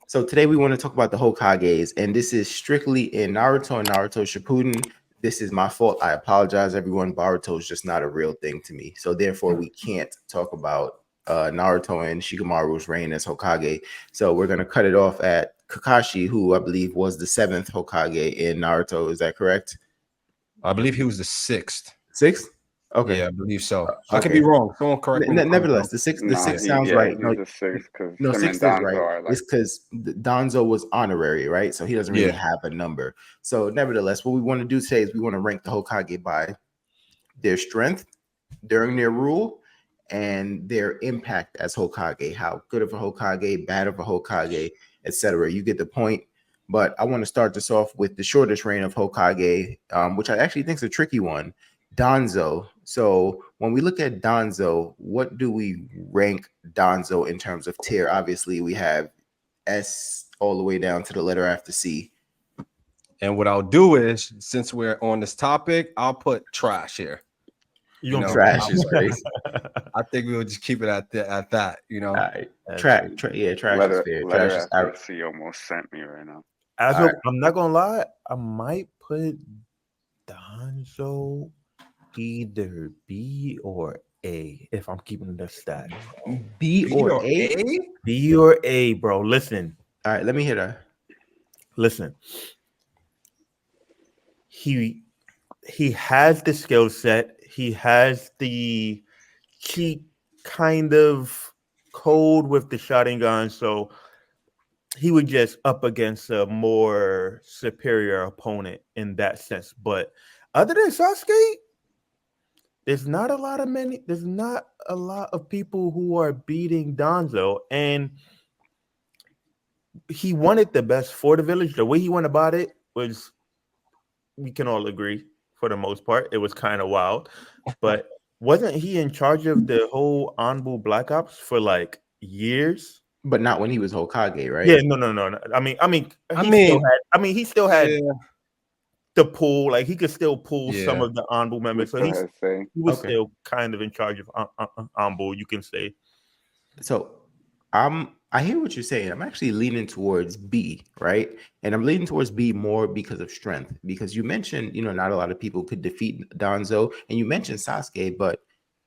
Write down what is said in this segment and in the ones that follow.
So today we want to talk about the Hokages, and this is strictly in Naruto and Naruto Shippuden. This is my fault. I apologize, everyone. Boruto is just not a real thing to me, so therefore we can't talk about Naruto and Shikamaru's reign as Hokage. So we're gonna cut it off at Kakashi, who I believe was the seventh Hokage in Naruto. Is that correct? I believe he was the sixth. Sixth? Okay. Yeah, I believe so. I could Okay. be wrong. Someone correct me. Nevertheless, the six sounds right. He's a six because No, him and six is Danzo right. are like It's because Danzo was honorary, right? So he doesn't really have a number. So nevertheless, what we want to do today is we want to rank the Hokage by their strength during their rule and their impact as Hokage. How good of a Hokage, bad of a Hokage, etc. You get the point. But I want to start this off with the shortest reign of Hokage, which I actually think is a tricky one, Danzo. So when we look at Danzo, what do we rank Danzo in terms of tier? Obviously, we have S all the way down to the letter after C. And what I'll do is, since we're on this topic, I'll put trash here. You know, trash is crazy. I think we'll just keep it at that. You know, trash is fair. Trash is out. C almost sent me right now. I'm not gonna lie, I might put Danzo either B or A if I'm keeping the stat. B or A? B or A, bro. Listen. All right, let me hear that. Listen. He has the skill set. He has the cheat kind of code with the Sharingan, so he was just up against a more superior opponent in that sense. But other than Sasuke, there's not a lot of people who are beating Danzo, and he wanted the best for the village. The way he went about it was, we can all agree, for the most part, it was kind of wild. But wasn't he in charge of the whole Anbu Black Ops for like years? But not when he was Hokage, right? Yeah, no. He still had the pull. Like he could still pull some of the Anbu members. So he was still kind of in charge of Anbu, you can say. So I hear what you're saying. I'm actually leaning towards B, right? And I'm leaning towards B more because of strength. Because you mentioned, not a lot of people could defeat Danzo, and you mentioned Sasuke, but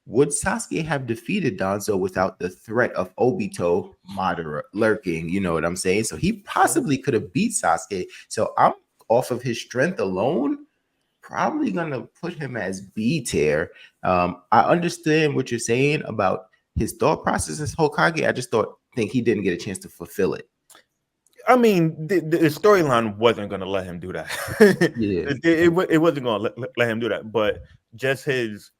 would Sasuke have defeated Danzo without the threat of Obito Madara lurking? You know what I'm saying? So he possibly could have beat Sasuke. So I'm off of his strength alone, probably gonna put him as B tier. I understand what you're saying about his thought process as Hokage. I just think he didn't get a chance to fulfill it. I mean, the storyline wasn't going to let him do that. Yeah, it wasn't going to let him do that. But just his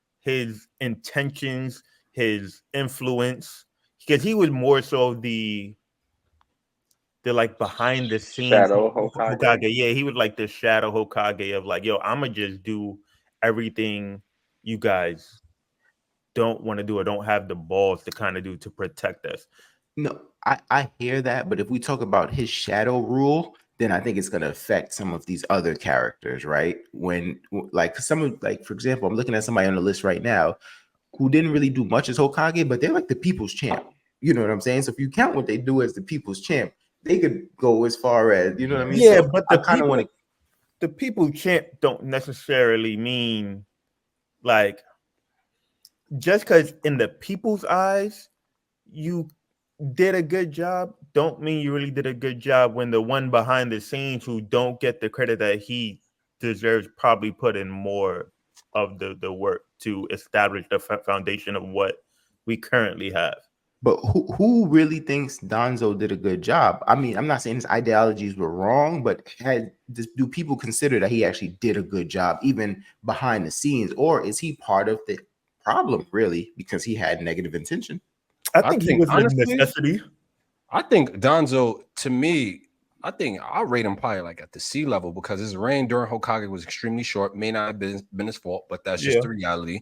intentions, his influence, because he was more so the like behind the scenes shadow Hokage. Yeah, he was like the shadow Hokage of like, yo, I'm gonna just do everything you guys don't want to do or don't have the balls to kind of do to protect us. No, I hear that, but if we talk about his shadow rule, then I think it's going to affect some of these other characters, right? When for example, I'm looking at somebody on the list right now who didn't really do much as Hokage, but they're like the people's champ. You know what I'm saying? So if you count what they do as the people's champ, they could go as far as, you know what I mean? Yeah, so but the people's champ don't necessarily mean like, just because in the people's eyes you did a good job don't mean you really did a good job when the one behind the scenes who don't get the credit that he deserves probably put in more of the work to establish the foundation of what we currently have. But who really thinks Danzo did a good job? I mean, I'm not saying his ideologies were wrong, but do people consider that he actually did a good job even behind the scenes? Or is he part of the problem, really, because he had negative intention? I think he was honestly, a necessity. I think Danzo, to me, I think I'll rate him probably like at the C level because his reign during Hokage was extremely short. May not have been his fault, but that's just the reality.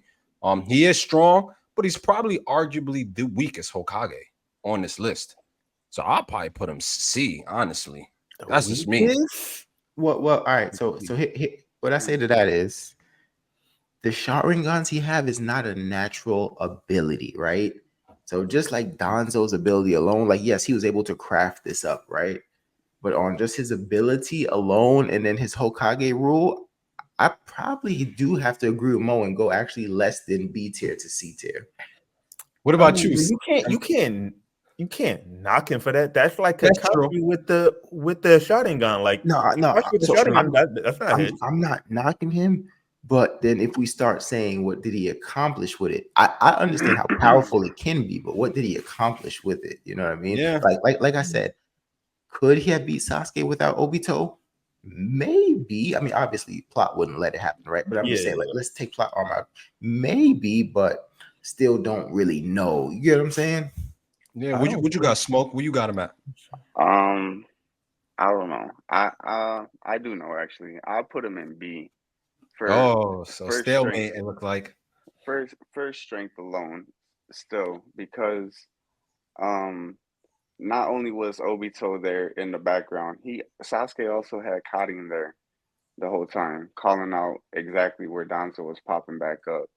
He is strong, but he's probably arguably the weakest Hokage on this list. So I'll probably put him C, honestly. That's just me. Well, all right. So what I say to that is the Sharingans he have is not a natural ability, right? So just like Danzo's ability alone, like, yes, he was able to craft this up, right? but on just his ability alone and then his Hokage rule, I probably do have to agree with Mo and go actually less than B tier to C tier. What about you? You can't knock him for that. That's like That's Kakashi with the Sharingan. Like Kakashi with the So Sharingan, that's not his. I'm not knocking him, but then if we start saying what did he accomplish with it, I understand how powerful it can be, but what did he accomplish with it? You know what I mean? Yeah. Like I said, could he have beat Sasuke without Obito? Maybe. I mean, obviously, plot wouldn't let it happen, right? But I'm just saying, like, let's take plot armor out. Maybe, but still don't really know. You get what I'm saying? Yeah. Would you got Smoke? Where you got him at? I don't know. I do know actually. I'll put him in B. So first stalemate. strength, It looked like first strength alone, still because not only was Obito there in the background, Sasuke also had Karin there the whole time, calling out exactly where Danzo was popping back up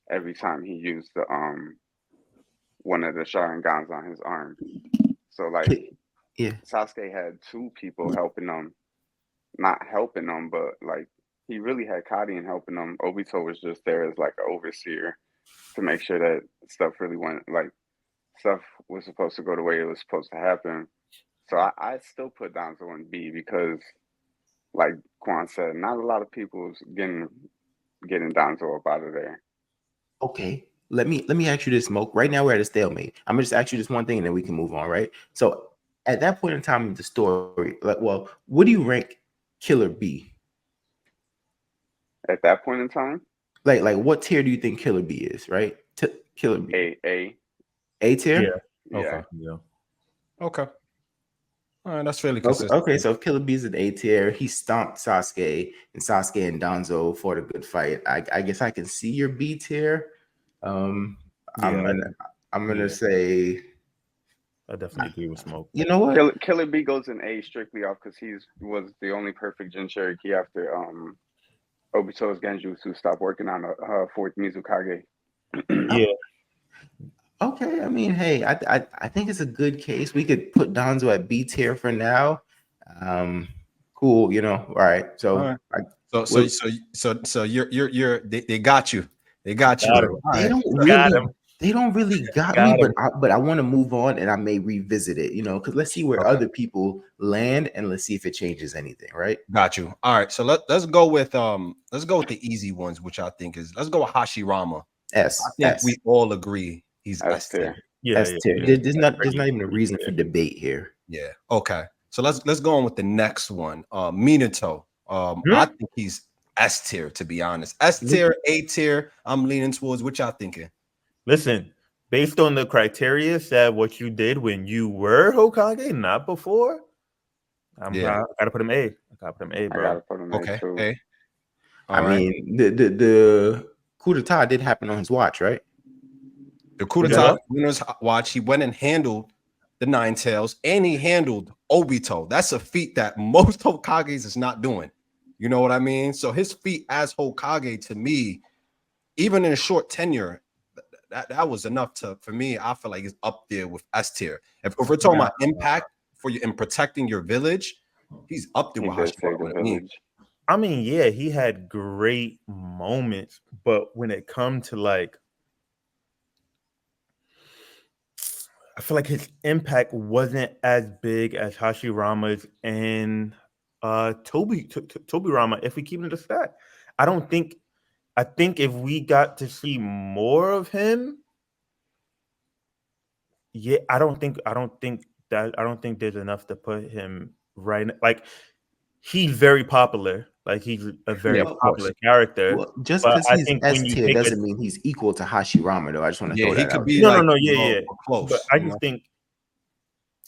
every time he used the one of the Sharingans on his arm. So like Yeah. Sasuke had two people helping him, not helping him, but like he really had Karin helping him. Obito was just there as like an overseer to make sure that stuff really went like stuff was supposed to go the way it was supposed to happen. So I still put Danzo in B because, like Quan said, not a lot of people's getting Danzo up out of there. Okay. Let me ask you this, Smoke. Right now we're at a stalemate. I'm gonna just ask you this one thing and then we can move on, right? So at that point in time in the story, like, well, what do you rank Killer B? At that point in time, Like what tier do you think Killer B is, right? Killer B. A tier? Yeah. Okay. Yeah. okay. All right, that's fairly consistent. Okay, so if Killer B is an A tier, he stomped Sasuke, and Sasuke and Danzo fought a good fight. I guess I can see your B tier. I'm gonna say I definitely agree with Smoke. You know what? Killer B goes in A strictly off because was the only perfect Jin Cherokee after Obito's Genjutsu stopped working on a fourth Mizukage. Yeah. Okay, I mean, hey, I think it's a good case. We could put Danzo at B tier for now. Cool, you know. All right, so All right. So you're they got you. They got you. They don't really got me, but I want to move on and I may revisit it, you know, because let's see where other people land and let's see if it changes anything, right? Got you. All right, so let's go with the easy ones, which I think is let's go with Hashirama. I think we all agree he's S tier. Yeah, S tier. There's not even a reason for debate here. Yeah. Okay. So let's go on with the next one. Minato. I think he's S tier, to be honest. S tier, A tier. I'm leaning towards what y'all thinking. Listen, based on the criteria said what you did when you were Hokage, not before. I gotta put him A. I gotta put him A, bro. I gotta put him A too. A. I mean, the coup d'etat did happen on his watch, right? The coup d'etat on his watch. He went and handled the Nine Tails, and he handled Obito. That's a feat that most Hokages is not doing. You know what I mean? So his feat as Hokage, to me, even in a short tenure, that was enough for me. I feel like it's up there with S tier. If we're talking about impact for you in protecting your village, he's up there with Hashirama. I mean, yeah, he had great moments, but when it comes to like, I feel like his impact wasn't as big as Hashirama's and Tobirama. If we keep it a stat, I think if we got to see more of him, yeah, I don't think there's enough to put him right. Like he's very popular. Like he's a very popular character. Well, just because he's S tier doesn't mean he's equal to Hashirama, though. I just want to throw that out. No, close. But I just think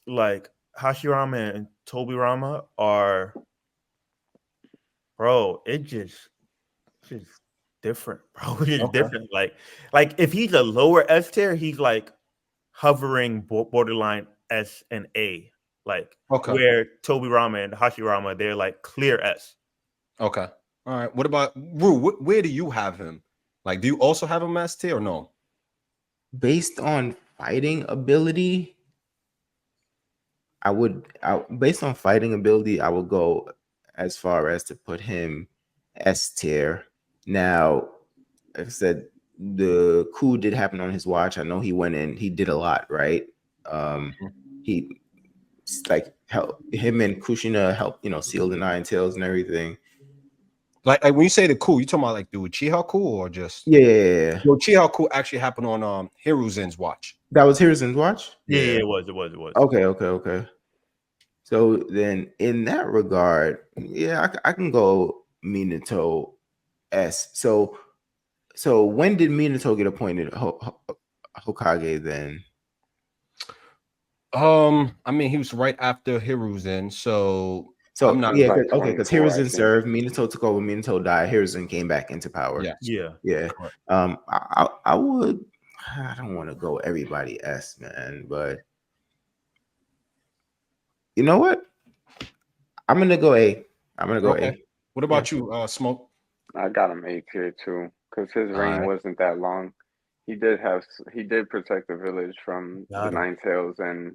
like Hashirama and Tobirama are, bro. It's just different, bro. It's different. Like if he's a lower S tier, he's like hovering borderline S and A. Like where Tobirama and Hashirama, they're like clear S. Okay. All right. What about Rue? Where do you have him? Like, do you also have him S tier or no? Based on fighting ability, based on fighting ability, I would go as far as to put him S tier. Now, like I said, the coup did happen on his watch. I know he went in, he did a lot, right? He like help him and Kushina helped, seal the Nine Tails and everything. Like when you say the coup, you talking about like the Uchiha coup or just Yeah. The Uchiha coup actually happened on Hiruzen's watch. That was Hiruzen's watch? Yeah, it was. Okay. So then in that regard, yeah, I can go Minato S. So when did Minato get appointed Hokage then? I mean, he was right after Hiruzen, so I'm not yeah, like because 24, I Hiruzen think. served, Minato took over, Minato died, Hiruzen came back into power. Yeah. I don't want to go everybody S, man, but you know what? I'm gonna go A. A. What about you, Smoke? I got him A tier too, because his reign Alright. wasn't that long. He did protect the village from the Nine Tails and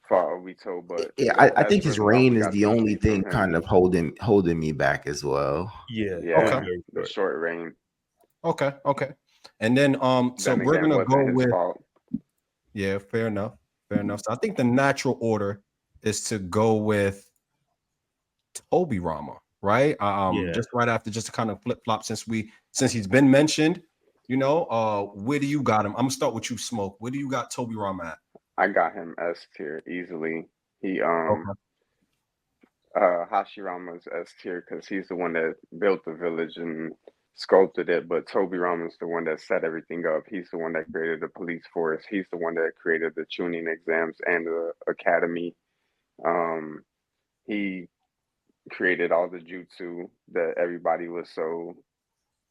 fought Obito, but I think his reign is the only thing kind of holding me back as well. Yeah. The short reign. Okay. And then so Then we're again, gonna go with fault. Yeah, fair enough. So I think the natural order is to go with Tobirama, right? Just right after, just to kind of flip flop since he's been mentioned. Where do you got him? I'm gonna start with you, Smoke. Where do you got Tobirama at? I got him S tier easily. He Hashirama's S tier because he's the one that built the village and sculpted it, but Tobirama's the one that set everything up. He's the one that created the police force. He's the one that created the tuning exams and the academy. He created all the jutsu that everybody was so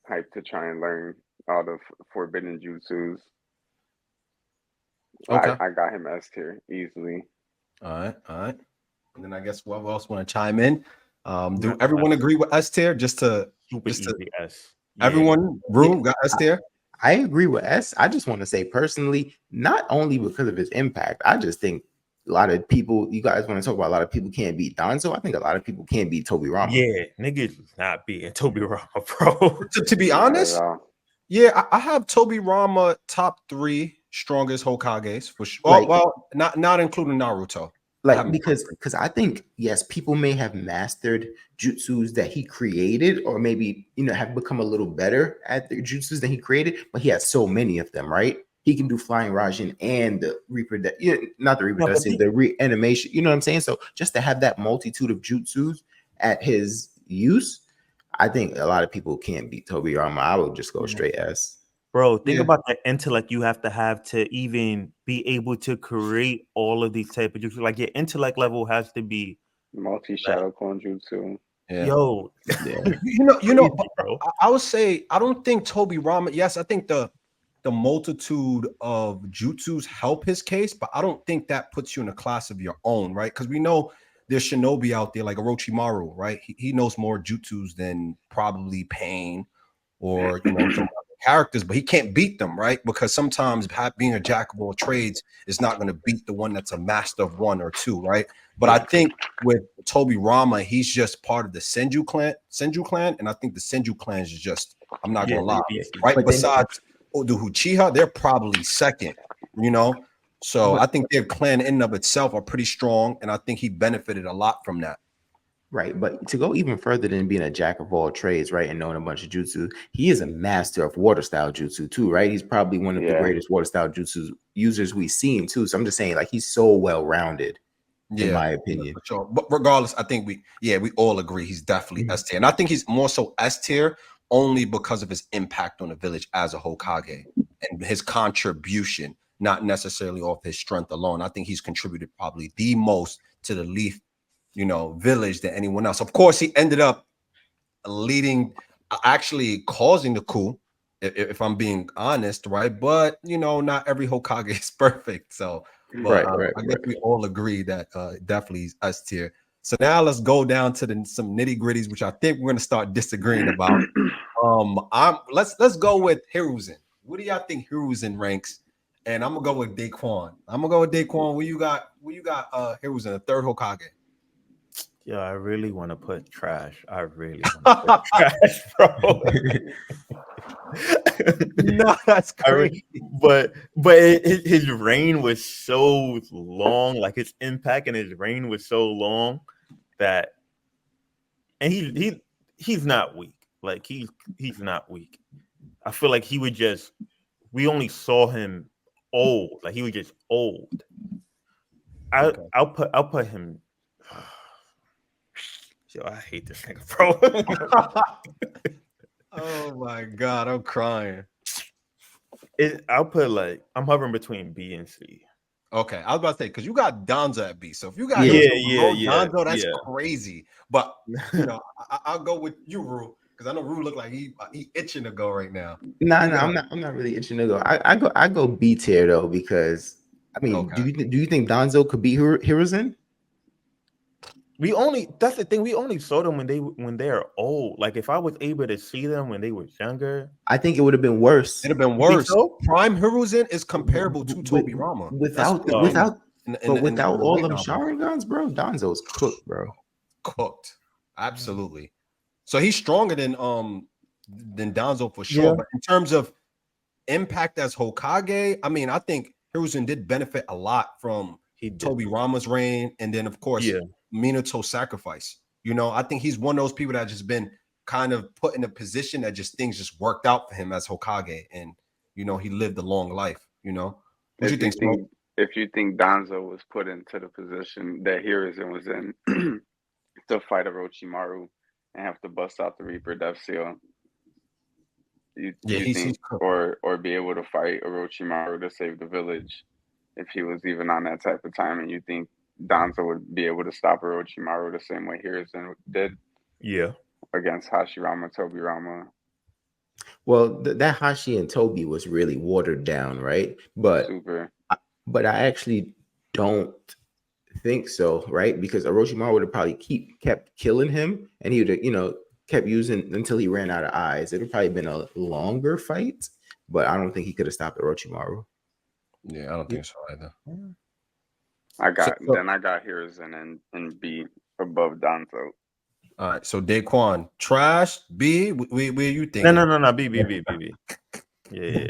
hyped to try and learn, all the forbidden jutsus. Okay. I got him S tier easily. All right. And then I guess whoever else want to chime in. Do everyone agree with S tier? Just to S. Everyone, Rue got S tier. I agree with S. I just want to say personally, not only because of his impact, I just think a lot of people, you guys want to talk about a lot of people can't beat Danzo. I think a lot of people can't beat Tobirama. Yeah, niggas not beating Tobirama, bro. To be honest, I have Tobirama top 3 strongest Hokages for sure. Well, not including Naruto. Because I think, yes, people may have mastered jutsus that he created, or maybe have become a little better at the jutsus that he created, but he has so many of them, right? He can do flying Raijin and the the reanimation. You know what I'm saying? So just to have that multitude of jutsus at his use, I think a lot of people can't beat Tobirama. I would just go straight S. Bro, think about the intellect you have to even be able to create all of these type of jutsu. Like your intellect level has to be multi-shadow clone jutsu. Yeah. Yo, I would say I don't think Tobirama. Yes, I think the multitude of jutsus help his case, but I don't think that puts you in a class of your own, right? Because we know there's shinobi out there like Orochimaru, right? He knows more jutsus than probably Pain or some characters, but he can't beat them, right? Because sometimes being a jack of all trades is not going to beat the one that's a master of 1 or 2, right? But I think with Tobirama, he's just part of the Senju clan, and I think the Senju clan is just, I'm not gonna lie, right? Besides the Uchiha, they're probably second, So I think their clan in and of itself are pretty strong, and I think he benefited a lot from that. Right, but to go even further than being a jack of all trades, right, and knowing a bunch of jutsu, he is a master of water style jutsu too, right? He's probably one of the greatest water style jutsu users we've seen too. So I'm just saying, like, he's so well rounded, in my opinion. For sure. But regardless, I think we all agree he's definitely S tier, and I think he's more so S tier only because of his impact on the village as a Hokage and his contribution, not necessarily off his strength alone. I think he's contributed probably the most to the Leaf village than anyone else. Of course, he ended up actually causing the coup, if I'm being honest, right? But not every Hokage is perfect. So, but I guess we all agree that definitely is S tier. So now let's go down to some nitty gritties, which I think we're gonna start disagreeing about. Let's go with Hiruzen. What do y'all think Hiruzen ranks and I'm gonna go with Daquan. Where you got Hiruzen, the third Hokage. Yeah, I really want to put trash. I really want to put trash, bro. No, that's crazy. But his reign was so long, like his impact and his reign was so long that, and he's not weak. Like he's not weak. I feel like he would just. We only saw him old. Like he was just old. I'll put him. Yo, I hate this nigga, bro. Oh my god, I'm crying. I'll put I'm hovering between B and C. Okay, I was about to say because you got Danzo at B. So if you got Danzo, that's crazy. But you know, I'll go with you, Rue, because I know Rue look like he itching to go right now. No, I'm not really itching to go. I go B tier though, because I mean, do you think Danzo could beat Hiruzen? That's the thing. We only saw them when they are old. Like if I was able to see them when they were younger, I think it would have been worse. It'd have been worse. So? Prime Hiruzen is comparable to Tobirama. Without all them Sharingans, bro. Danzo's cooked, bro. Cooked. Absolutely. So he's stronger than Danzo for sure. Yeah. But in terms of impact as Hokage, I mean, I think Hiruzen did benefit a lot from Tobirama's reign, and then of course Minato's sacrifice. You know, I think he's one of those people that just been kind of put in a position that just things just worked out for him as Hokage, and you know, he lived a long life. You know, if you think Danzo was put into the position that Hiruzen was in to fight Orochimaru and have to bust out the Reaper Death Seal, you think, or be able to fight Orochimaru to save the village, if he was even on that type of time, and you think Danzo would be able to stop Orochimaru the same way Hiruzen did? Yeah. Against Hashirama, Tobirama. Well, that Hashi and Tobi was really watered down, right? But I actually don't think so, right? Because Orochimaru would have probably kept killing him, and he would have, you know, kept using until he ran out of eyes. It would probably been a longer fight, but I don't think he could have stopped Orochimaru. Yeah, I don't think so either. I got Hiruzen and B above Danzo. All right, so Daquan, trash, B. Where you think? No, B. Yeah.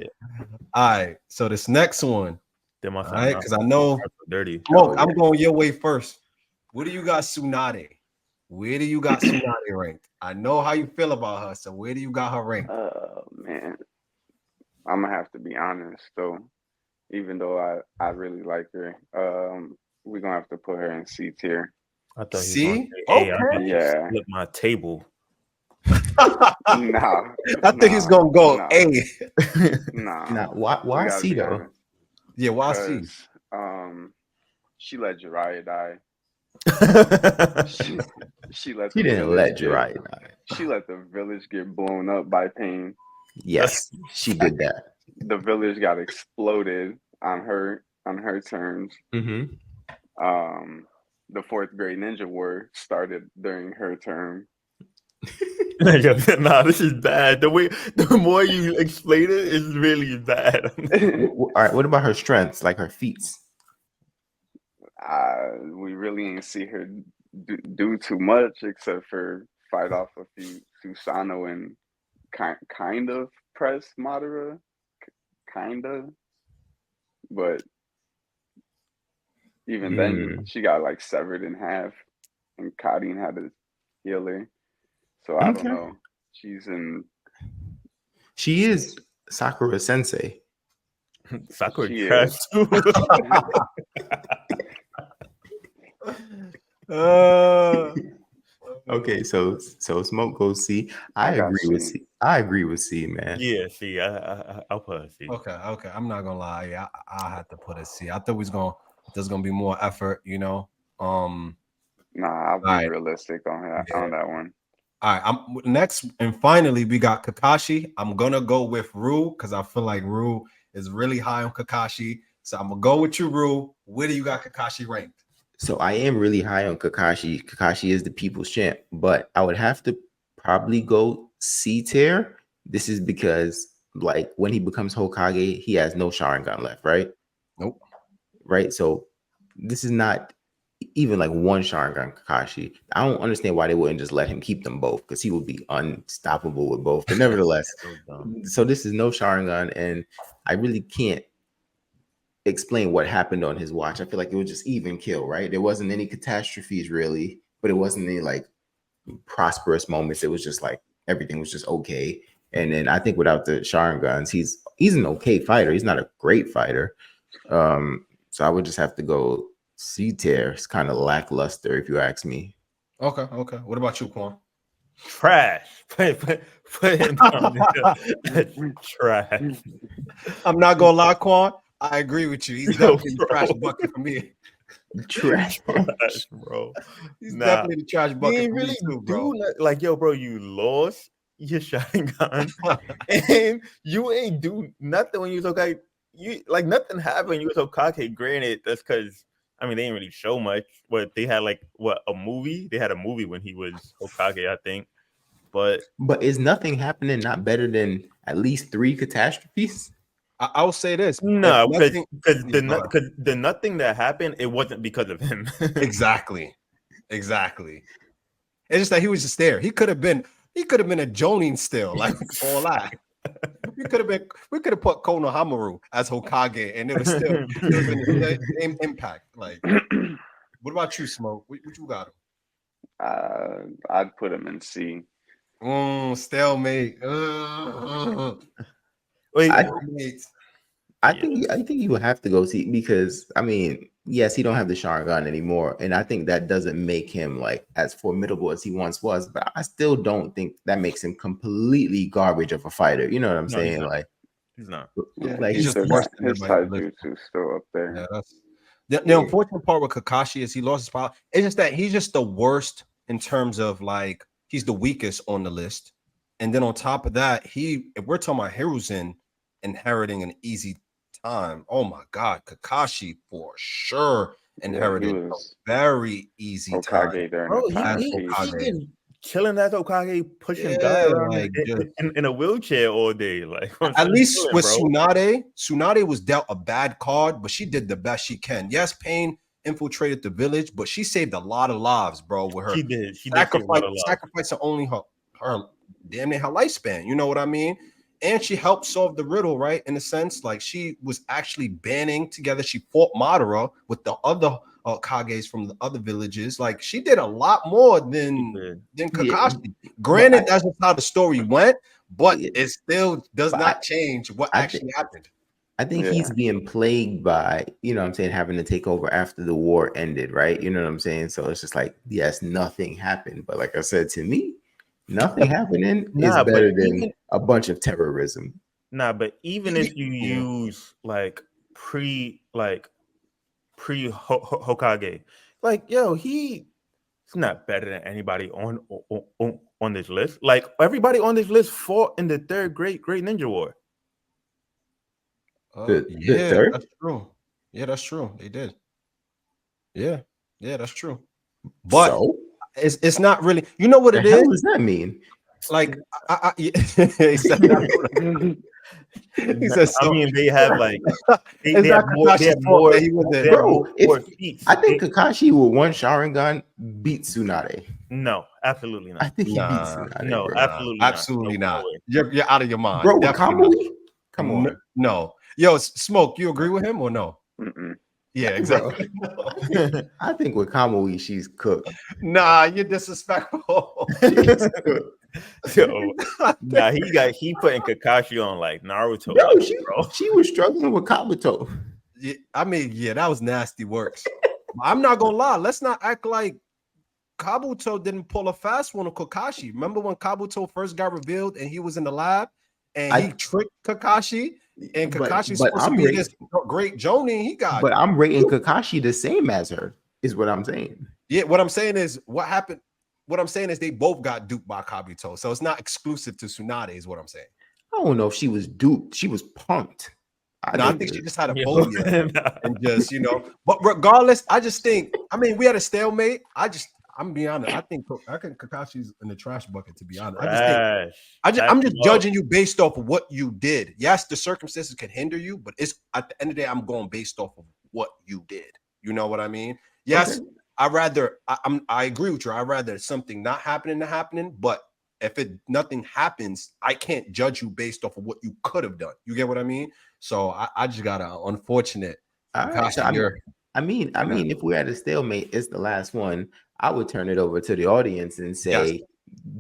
All right, so this next one. All right, because I know dirty. I'm going your way first. Where do you got Tsunade? Where do you got Tsunade ranked? I know how you feel about her, so where do you got her ranked? Man, I'm gonna have to be honest though. Even though I really like her, we're gonna have to put her in C tier. I thought C? Yeah. Flip my table. Nah. I think he's gonna go A. Nah. Why C though? Yeah, why C? She let Jiraiya die. She didn't let Jiraiya die. She let the village get blown up by Pain. Yes, she did that. The village got exploded on her terms. Mm-hmm. The fourth grade ninja war started during her term. Nah, this is bad. The more you explain it, it's really bad. All right, what about her strengths, like her feats? We really ain't see her do too much except for fight off a few Susano and kind of press Madara, kind of, but even then she got like severed in half, and Kadin had to heal her. So I don't know. She is Sakura Sensei. Sakura trash too. Okay, so Smoke goes C. I agree with C, man. Yeah, C. I'll put a C. Okay. I'm not gonna lie. Yeah, I have to put a C. I thought there's gonna be more effort, you know. Nah, I'll be realistic on that one. All right, next, and finally we got Kakashi. I'm gonna go with Rue because I feel like Rue is really high on Kakashi. So I'm gonna go with you, Rue. Where do you got Kakashi ranked? So I am really high on Kakashi. Kakashi is the people's champ, but I would have to probably go C tier. This is because like when he becomes Hokage, he has no Sharingan left, right? Nope. Right. So this is not even like one Sharingan Kakashi. I don't understand why they wouldn't just let him keep them both, because he would be unstoppable with both. But nevertheless, so this is no Sharingan, and I really can't explain what happened on his watch. I feel like it was just even kill, right? There wasn't any catastrophes really, but it wasn't any like prosperous moments. It was just like everything was just okay. And then I think without the Sharingans, he's an okay fighter. He's not a great fighter. So I would just have to go C tier. It's kind of lackluster if you ask me. Okay. What about you, Quan? Trash. Put him down there. Trash. I'm not gonna lie, Quan. I agree with you. He's definitely the trash bucket for me. Trash, bro. He's definitely the trash bucket for really me too, bro. like, yo, bro, you lost your Sharingan and you ain't do nothing when you was okay. You like nothing happened. You was Hokage. Granted, that's because I mean they didn't really show much. What they had a movie? They had a movie when he was Hokage, I think. But is nothing happening not better than at least 3 catastrophes? I will say this. No, because the nothing that happened, it wasn't because of him. Exactly. It's just that he was just there. He could have been a Jonin still, like all that. We could have put Konohamaru as Hokage, and it was still been the same impact. Like, what about you, Smoke? What you got him? I'd put him in C. Stalemate. Wait, I think you would have to go see, because I mean, yes, he don't have the Sharingan anymore, and I think that doesn't make him like as formidable as he once was. But I still don't think that makes him completely garbage of a fighter. You know what I'm saying? Like he's not. Yeah, like his taijutsu still up there. Yeah, that's the unfortunate part with Kakashi is he lost his power. It's just that he's just the worst in terms of like he's the weakest on the list, and then on top of that, if we're talking about Hiruzen inheriting an easy time, oh my God, Kakashi for sure inherited a very easy Hokage time. Bro, he chilling as Hokage, pushing guys around like, in a wheelchair all day. Like at least with Tsunade was dealt a bad card, but she did the best she can. Yes, Pain infiltrated the village, but she saved a lot of lives, bro. With her, she did sacrificing only her damn near her lifespan. You know what I mean? And she helped solve the riddle, right? In a sense, like she was actually banding together. She fought Madara with the other Kages from the other villages. Like she did a lot more than Kakashi. Yeah. Granted, that's just how the story went, but it still does not change what actually happened. I think he's being plagued by, you know what I'm saying, having to take over after the war ended, right? You know what I'm saying? So it's just like, yes, nothing happened. But like I said, to me, nothing happening is better than a bunch of terrorism. But even if you use like pre Hokage, like yo, he's not better than anybody on this list. Like everybody on this list fought in the third Great Ninja War. The third? That's true. Yeah, that's true. They did. Yeah, that's true. But so? It's not really. You know what it is? What does that mean? Like, he said I mean, they have like they have more. I think Kakashi with one Sharingan beat Tsunade. No, absolutely not. I think he beat Tsunade. No, bro. absolutely not. You're out of your mind, bro. Kamui? Come on, no. Yo, Smoke, you agree with him or no? Mm-mm. Yeah, exactly. I think with Kamui, she's cooked. Nah, you're disrespectful. He putting Kakashi on like Naruto. Yo, she was struggling with Kabuto. Yeah, I mean, that was nasty works. I'm not gonna lie. Let's not act like Kabuto didn't pull a fast one on Kakashi. Remember when Kabuto first got revealed and he was in the lab and he tricked Kakashi? And Kakashi's supposed to be this great Jonin. He got. But I'm rating Kakashi the same as her, is what I'm saying. Yeah, what I'm saying is what happened. What I'm saying is they both got duped by Kabuto. So it's not exclusive to Tsunade, is what I'm saying. I don't know if she was duped. She was punked. I think she just had a phobia and just, but regardless, I just think, I mean, we had a stalemate. I'm being honest. I think Kakashi's in the trash bucket. To be honest, Trash. I'm just judging you based off of what you did. Yes, the circumstances can hinder you, but it's at the end of the day, I'm going based off of what you did. You know what I mean? Yes, okay. I agree with you. I'd rather something not happening to happening, but if nothing happens, I can't judge you based off of what you could have done. You get what I mean? So I just got an unfortunate. Right, so I mean, if we're at a stalemate, it's the last one. I would turn it over to the audience and say,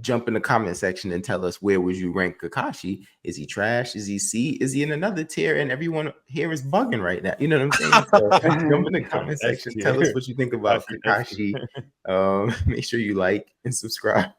jump in the comment section and tell us, where would you rank Kakashi? Is he trash? Is he C? Is he in another tier? And everyone here is bugging right now. You know what I'm saying? So jump in the comment section. Tell us what you think about Kakashi. Make sure you like and subscribe.